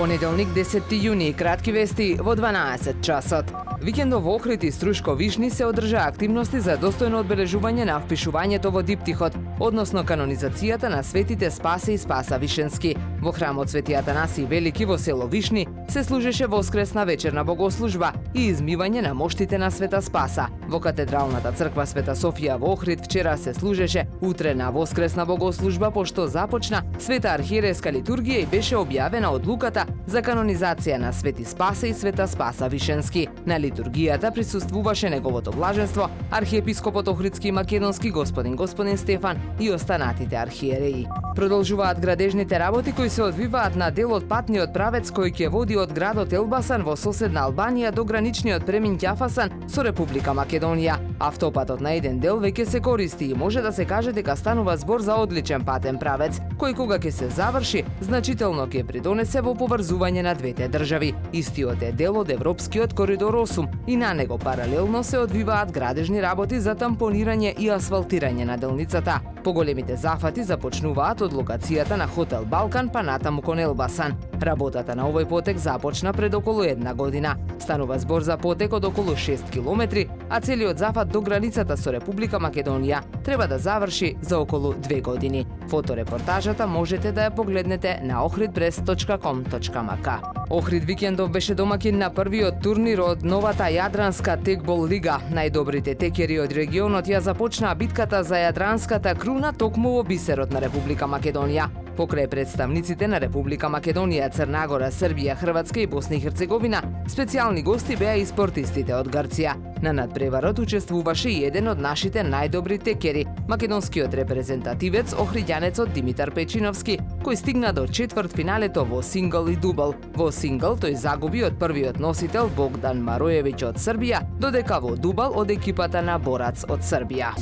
Понеделник 10 јуни, кратки вести во 12 часот. Викендов во Охрид и Струшко Вишни се одржа активности за достојно одбележување на впишувањето во диптихот, односно канонизацијата на светите Спасе и Спаса Вишенски. Во храмот Свети Атанаси Велики во село Вишни се служеше воскресна вечерна богослужба и измивање на моштите на Света Спаса. Во катедралната црква Света Софија во Охрид вчера се служеше утрена воскресна богослужба, пошто започна Света архиерејска литургија и беше објавена одлуката за канонизација на Свети Спасе и Света Спаса Вишенски. На литургијата присуствуваше неговото блаженство, архиепископот Охридски и Македонски господин Стефан и останатите архиереи. Продолжуваат градежните работи кои се одвиваат на дел од патниот правец кој ќе води од градот Елбасан во соседна Албанија до граничниот премин Ќафасан со Република Македонија. Автопатот на еден дел веќе се користи и може да се каже дека станува збор за одличен патен правец, кој кога ќе се заврши, значително ќе придонесе во поврзување на двете држави. Истиот е дел од Европскиот коридор 8 и на него паралелно се одвиваат градежни работи за тампонирање и асфалтирање на делницата. Поголемите зафати започнуваат од локацијата на Хотел Балкан па натаму кон Елбасан. Работата на овој потек започна пред околу една година. Станува збор за потек од околу 6 километри, а целиот зафат до границата со Република Македонија треба да заврши за околу 2 години. Фоторепортажата можете да ја погледнете на ohridpress.com.mk. Охрид викендов беше домакин на првиот турнир од новата Јадранска текбол лига. Најдобрите текери од регионот ја започнаа битката за Јадранската круна токму во бисерот на Република Македонија. Покрај представниците на Република Македонија, Црна Гора, Србија, Хрватска и Босна и Херцеговина, специјални гости беа и спортистите од Грција. На надпреварот учествуваше и еден од нашите најдобри текери, македонскиот репрезентативец охриѓанецот Димитар Печиновски, кој стигна до четвртфиналето во сингл и дубл. Во сингл тој загуби од првиот носител Богдан Мароевиќ од Србија, додека во дубл од екипата на Борац од Србија.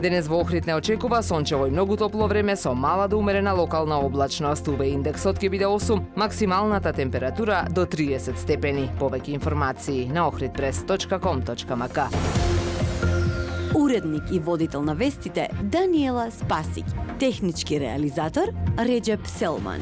Денес во Охрид не очекува сончево и многу топло време со мала до умерена локална облачност. УВ индексот ќе биде 8, максималната температура до 30 степени. Повеќе информации на ohridpress.com.mk. Уредник и водител на вестите Даниела Спасик. Технички реализатор Реджеп Селман.